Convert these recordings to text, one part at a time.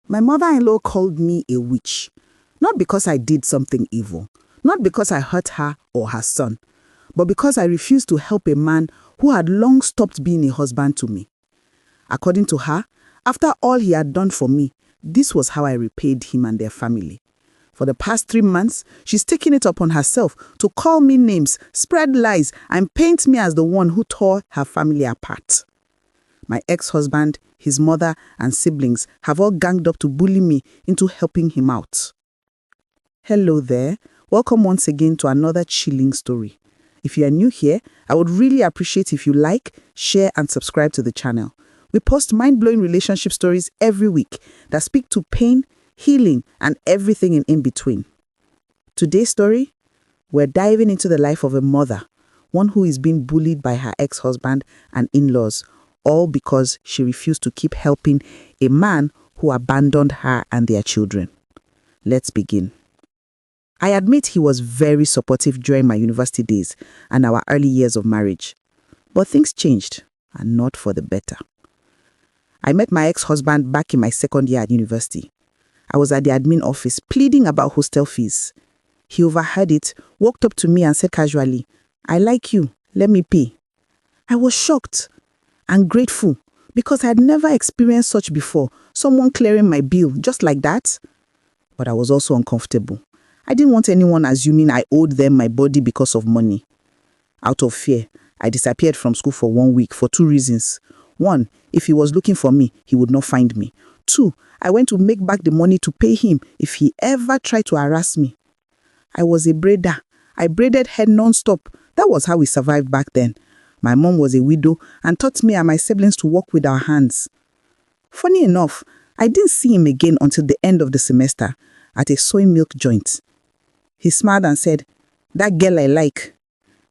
My mother-in-law called me a witch, not because I did something evil, not because I hurt her or her son, but because I refused to help a man who had long stopped being a husband to me. According to her, after all he had done for me, this was how I repaid him and their family. For the past 3 months, she's taken it upon herself to call me names, spread lies, and paint me as the one who tore her family apart. My ex-husband, his mother, and siblings have all ganged up to bully me into helping him out. Hello there. Welcome once again to another chilling story. If you are new here, I would really appreciate if you like, share, and subscribe to the channel. We post mind-blowing relationship stories every week that speak to pain, healing, and everything in between. Today's story, we're diving into the life of a mother, one who is being bullied by her ex-husband and in-laws, all because she refused to keep helping a man who abandoned her and their children. Let's begin. I admit he was very supportive during my university days and our early years of marriage. But things changed, and not for the better. I met my ex-husband back in my second year at university. I was at the admin office pleading about hostel fees. He overheard it, walked up to me and said casually, "I like you, let me pay." I was shocked and grateful because I had never experienced such before, someone clearing my bill just like that. But I was also uncomfortable. I didn't want anyone assuming I owed them my body because of money. Out of fear, I disappeared from school for 1 week for 2 reasons. 1, if he was looking for me, he would not find me. 2, I went to make back the money to pay him if he ever tried to harass me. I was a braider. I braided hair non-stop. That was how we survived back then. My mom was a widow and taught me and my siblings to work with our hands. Funny enough, I didn't see him again until the end of the semester at a soy milk joint. He smiled and said, "That girl I like."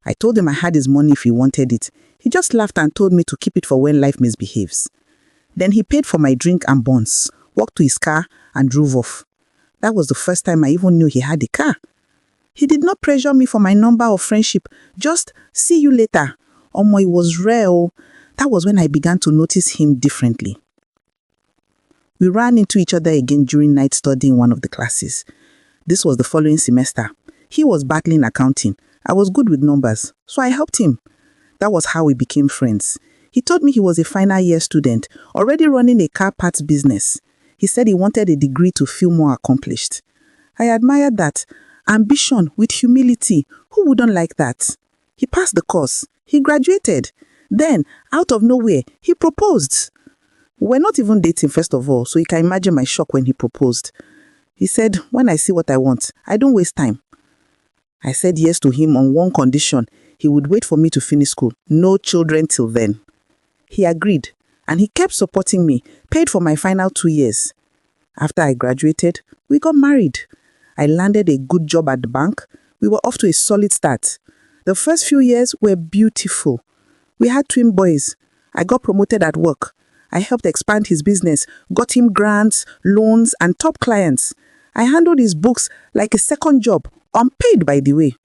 I told him I had his money if he wanted it. He just laughed and told me to keep it for when life misbehaves. Then he paid for my drink and buns, walked to his car and drove off. That was the first time I even knew he had a car. He did not pressure me for my number or friendship, just "see you later." Omo, it was rare. That was when I began to notice him differently. We ran into each other again during night study in one of the classes. This was the following semester. He was battling accounting. I was good with numbers, so I helped him. That was how we became friends. He told me he was a final year student, already running a car parts business. He said he wanted a degree to feel more accomplished. I admired that. Ambition with humility. Who wouldn't like that? He passed the course. He graduated. Then, out of nowhere, he proposed. We're not even dating, first of all, so you can imagine my shock when he proposed. He said, "When I see what I want, I don't waste time." I said yes to him on one condition. He would wait for me to finish school. No children till then. He agreed, and he kept supporting me, paid for my final 2 years. After I graduated, we got married. I landed a good job at the bank. We were off to a solid start. The first few years were beautiful. We had twin boys. I got promoted at work. I helped expand his business, got him grants, loans, and top clients. I handled his books like a second job, unpaid by the way.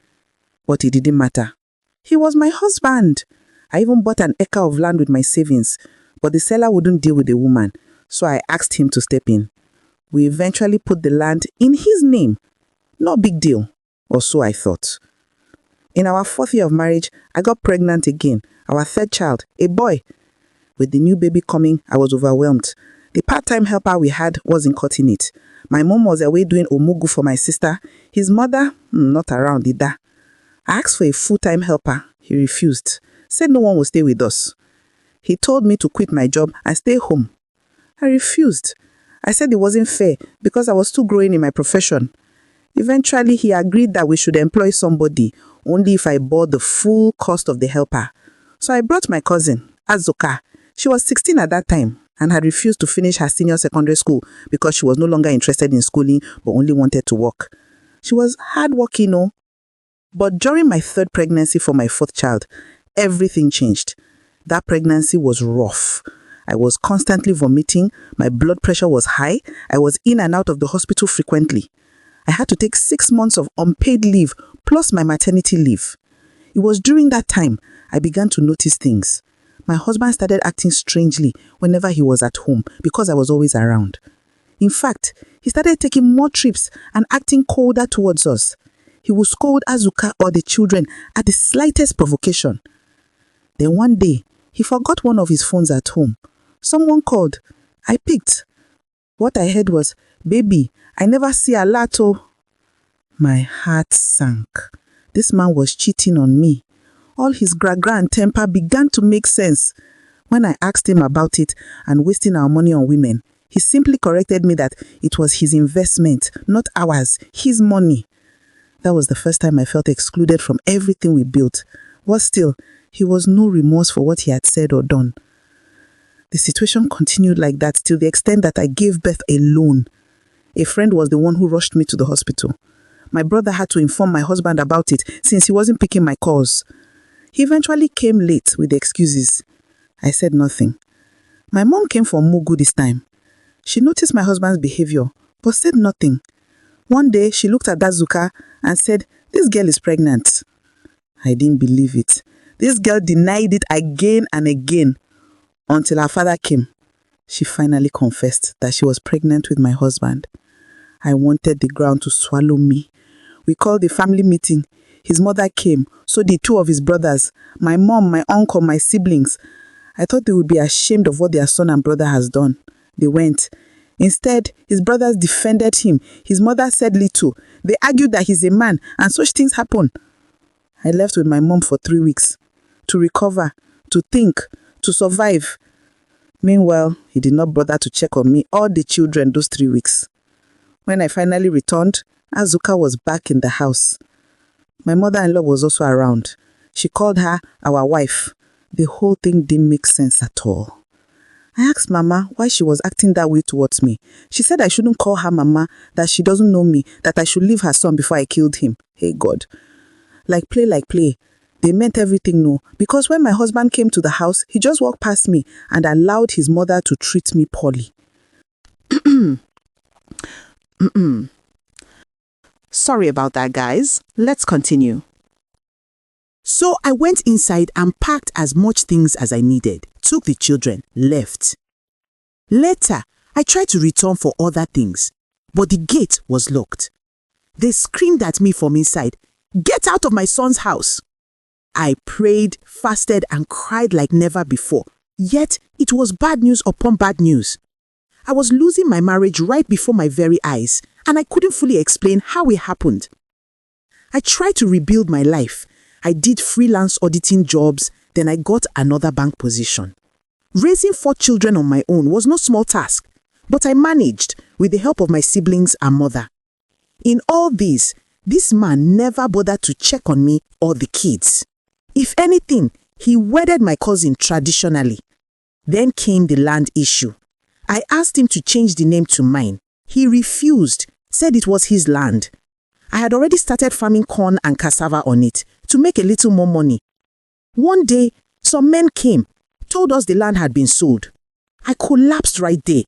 But it didn't matter. He was my husband. I even bought an acre of land with my savings, but the seller wouldn't deal with the woman, so I asked him to step in. We eventually put the land in his name. No big deal, or so I thought. In our 4th year of marriage, I got pregnant again, our 3rd child, a boy. With the new baby coming, I was overwhelmed. The part-time helper we had wasn't cutting it. My mom was away doing omugu for my sister. His mother, not around either. I asked for a full-time helper. He refused, said no one would stay with us. He told me to quit my job and stay home. I refused. I said it wasn't fair because I was still growing in my profession. Eventually, he agreed that we should employ somebody only if I bore the full cost of the helper. So I brought my cousin, Azuka. She was 16 at that time and had refused to finish her senior secondary school because she was no longer interested in schooling but only wanted to work. She was hardworking, But during my 3rd pregnancy for my 4th child, everything changed. That pregnancy was rough. I was constantly vomiting. My blood pressure was high. I was in and out of the hospital frequently. I had to take 6 months of unpaid leave plus my maternity leave. It was during that time I began to notice things. My husband started acting strangely whenever he was at home because I was always around. In fact, he started taking more trips and acting colder towards us. He would scold Azuka or the children at the slightest provocation. Then one day, he forgot one of his phones at home. Someone called. I picked. What I heard was, "Baby, I never see a lot, oh." My heart sank. This man was cheating on me. All his gra-gra and temper began to make sense. When I asked him about it and wasting our money on women, he simply corrected me that it was his investment, not ours, his money. That was the first time I felt excluded from everything we built. But still, he was no remorse for what he had said or done. The situation continued like that till the extent that I gave birth alone. A friend was the one who rushed me to the hospital. My brother had to inform my husband about it since he wasn't picking my calls. He eventually came late with excuses. I said nothing. My mom came for Mugu this time. She noticed my husband's behavior, but said nothing. One day, she looked at Dazuka and said, "This girl is pregnant." I didn't believe it. This girl denied it again and again until her father came. She finally confessed that she was pregnant with my husband. I wanted the ground to swallow me. We called the family meeting. His mother came, so did two of his brothers, my mom, my uncle, my siblings. I thought they would be ashamed of what their son and brother has done. They went. Instead, his brothers defended him. His mother said little. They argued that he's a man and such things happen. I left with my mom for 3 weeks to recover, to think, to survive. Meanwhile, he did not bother to check on me or the children those 3 weeks. When I finally returned, Azuka was back in the house. My mother-in-law was also around. She called her our wife. The whole thing didn't make sense at all. I asked Mama why she was acting that way towards me. She said I shouldn't call her Mama, that she doesn't know me, that I should leave her son before I killed him. Hey God. Like play. They meant everything no, because when my husband came to the house, he just walked past me and allowed his mother to treat me poorly. Sorry about that, guys. Let's continue. So I went inside and packed as much things as I needed, took the children, left. Later, I tried to return for other things, but the gate was locked. They screamed at me from inside, "Get out of my son's house!" I prayed, fasted, and cried like never before. Yet, it was bad news upon bad news. I was losing my marriage right before my very eyes, and I couldn't fully explain how it happened. I tried to rebuild my life. I did freelance auditing jobs, then I got another bank position. Raising 4 children on my own was no small task, but I managed with the help of my siblings and mother. In all this man never bothered to check on me or the kids. If anything, he wedded my cousin traditionally. Then came the land issue. I asked him to change the name to mine. He refused, said it was his land. I had already started farming corn and cassava on it to make a little more money. One day, some men came, told us the land had been sold. I collapsed right there.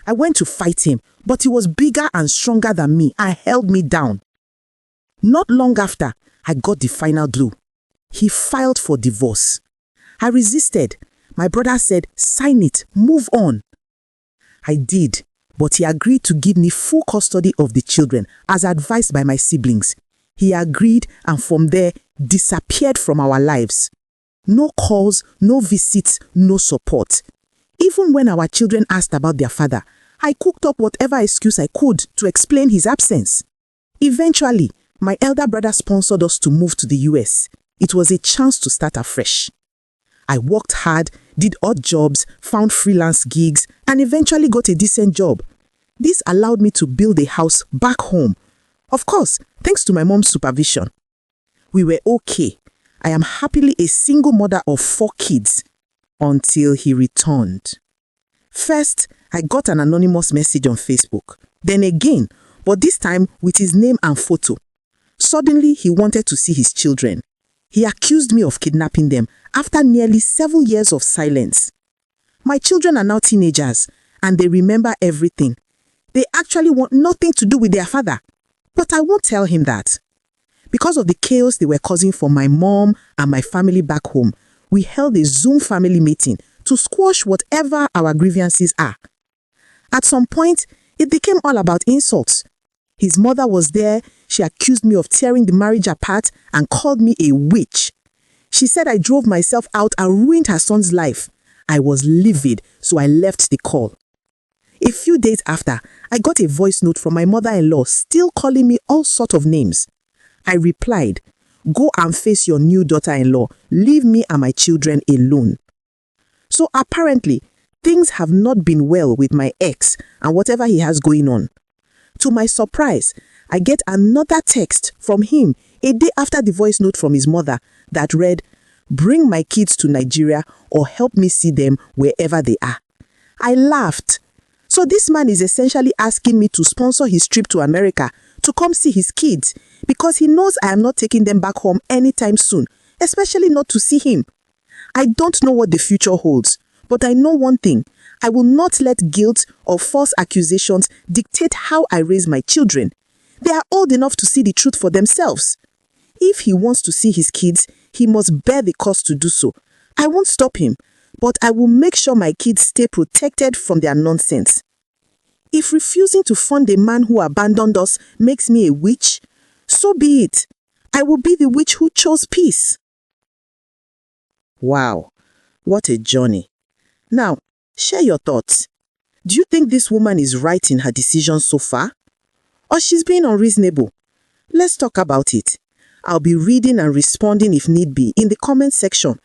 I went to fight him, but he was bigger and stronger than me and held me down. Not long after, I got the final blow. He filed for divorce. I resisted. My brother said, "Sign it, move on." I did, but he agreed to give me full custody of the children as advised by my siblings. He agreed and from there disappeared from our lives. No calls, no visits, no support. Even when our children asked about their father, I cooked up whatever excuse I could to explain his absence. Eventually, my elder brother sponsored us to move to the US. It was a chance to start afresh. I worked hard, did odd jobs, found freelance gigs, and eventually got a decent job. This allowed me to build a house back home. Of course, thanks to my mom's supervision. We were okay. I am happily a single mother of 4 kids until he returned. First, I got an anonymous message on Facebook. Then again, but this time with his name and photo. Suddenly, he wanted to see his children. He accused me of kidnapping them after nearly 7 years of silence. My children are now teenagers and they remember everything. They actually want nothing to do with their father. But I won't tell him that. Because of the chaos they were causing for my mom and my family back home, we held a Zoom family meeting to squash whatever our grievances are. At some point, It became all about insults. His mother was there. She accused me of tearing the marriage apart and called me a witch. She said I drove myself out and ruined her son's life. I was livid, so I left the call. A few days after, I got a voice note from my mother-in-law still calling me all sorts of names. I replied, "Go and face your new daughter-in-law. Leave me and my children alone." So apparently, things have not been well with my ex and whatever he has going on. To my surprise, I get another text from him a day after the voice note from his mother that read, "Bring my kids to Nigeria or help me see them wherever they are." I laughed. So this man is essentially asking me to sponsor his trip to America to come see his kids because he knows I am not taking them back home anytime soon, especially not to see him. I don't know what the future holds, but I know one thing. I will not let guilt or false accusations dictate how I raise my children. They are old enough to see the truth for themselves. If he wants to see his kids, he must bear the cost to do so. I won't stop him, but I will make sure my kids stay protected from their nonsense. If refusing to fund a man who abandoned us makes me a witch, so be it. I will be the witch who chose peace. Wow, what a journey. Now, share your thoughts. Do you think this woman is right in her decision so far? Or she's being unreasonable? Let's talk about it. I'll be reading and responding if need be in the comment section.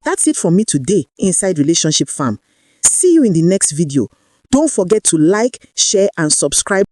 That's it from me today inside Relationship Farm. See you in the next video. Don't forget to like, share and subscribe.